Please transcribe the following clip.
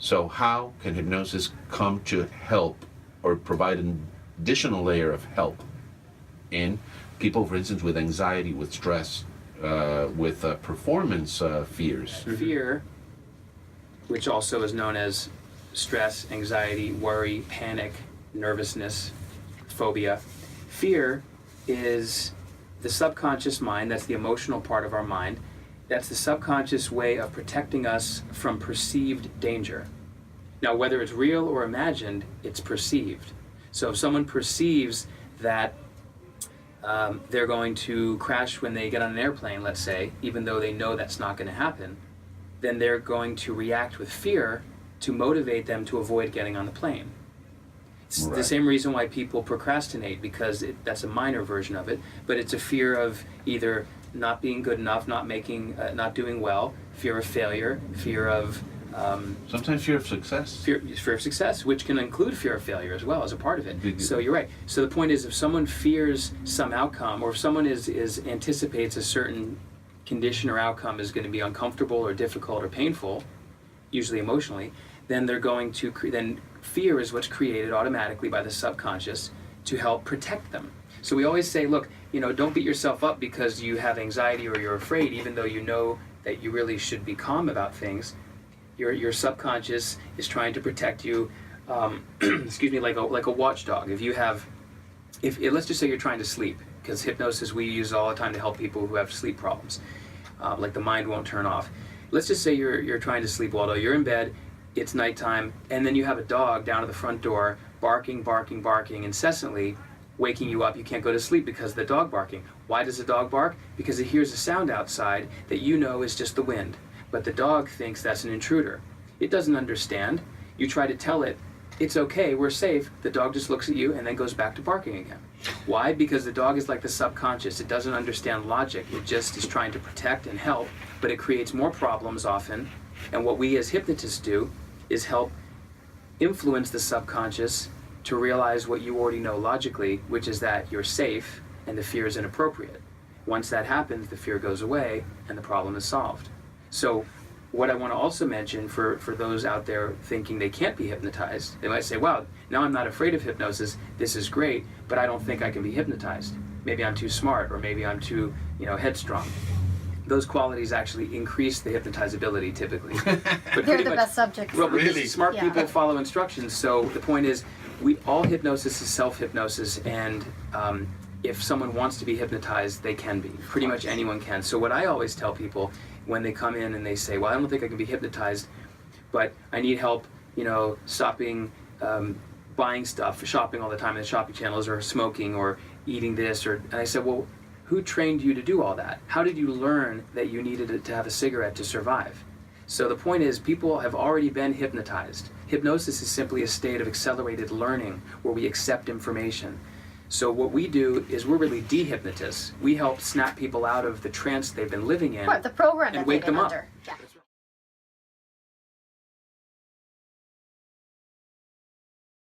So how can hypnosis come to help or provide an additional layer of help in people, for instance, with anxiety, with stress, with performance fears? Fear, which also is known as stress, anxiety, worry, panic, nervousness, phobia. Fear is the subconscious mind, that's the emotional part of our mind. That's the subconscious way of protecting us from perceived danger. Now, whether it's real or imagined, it's perceived. So if someone perceives that they're going to crash when they get on an airplane, let's say, even though they know that's not going to happen, then they're going to react with fear to motivate them to avoid getting on the plane. It's the same reason why people procrastinate, because that's a minor version of it, but it's a fear of either not being good enough, not doing well, fear of failure, fear of sometimes fear of success. Fear of success, which can include fear of failure as well as a part of it. So you're right. So the point is, if someone fears some outcome, or if someone anticipates a certain condition or outcome is going to be uncomfortable or difficult or painful, usually emotionally, then they're going to then fear is what's created automatically by the subconscious to help protect them. So we always say, look, don't beat yourself up because you have anxiety or you're afraid, even though you know that you really should be calm about things. Your subconscious is trying to protect you, excuse me, like a watchdog. If let's just say you're trying to sleep, because hypnosis we use all the time to help people who have sleep problems, like the mind won't turn off. Let's just say you're trying to sleep, Waldo. You're in bed, it's nighttime, and then you have a dog down at the front door barking incessantly, waking you up. You can't go to sleep because of the dog barking. Why does the dog bark? Because it hears a sound outside that you know is just the wind. But the dog thinks that's an intruder. It doesn't understand. You try to tell it, it's okay, we're safe. The dog just looks at you and then goes back to barking again. Why? Because the dog is like the subconscious. It doesn't understand logic. It just is trying to protect and help, but it creates more problems often. And what we as hypnotists do is help influence the subconscious to realize what you already know logically, which is that you're safe and the fear is inappropriate. Once that happens, the fear goes away and the problem is solved. So what I want to also mention for those out there thinking they can't be hypnotized, they might say, wow, now I'm not afraid of hypnosis, this is great, but I don't think I can be hypnotized. Maybe I'm too smart, or maybe I'm too headstrong. Those qualities actually increase the hypnotizability typically. But They're the best subjects. Well, Really? Smart people follow instructions, so the point is, all hypnosis is self-hypnosis, and if someone wants to be hypnotized, they can be. Pretty much anyone can. So what I always tell people when they come in and they say, well, I don't think I can be hypnotized, but I need help, stopping buying stuff, shopping all the time in the shopping channels, or smoking, or eating this, and I said, well, who trained you to do all that? How did you learn that you needed to have a cigarette to survive? So the point is, people have already been hypnotized. Hypnosis is simply a state of accelerated learning where we accept information. So what we do is we're really de-hypnotists. We help snap people out of the trance they've been living in Right, the program and that wake they've been them up. under. Yeah.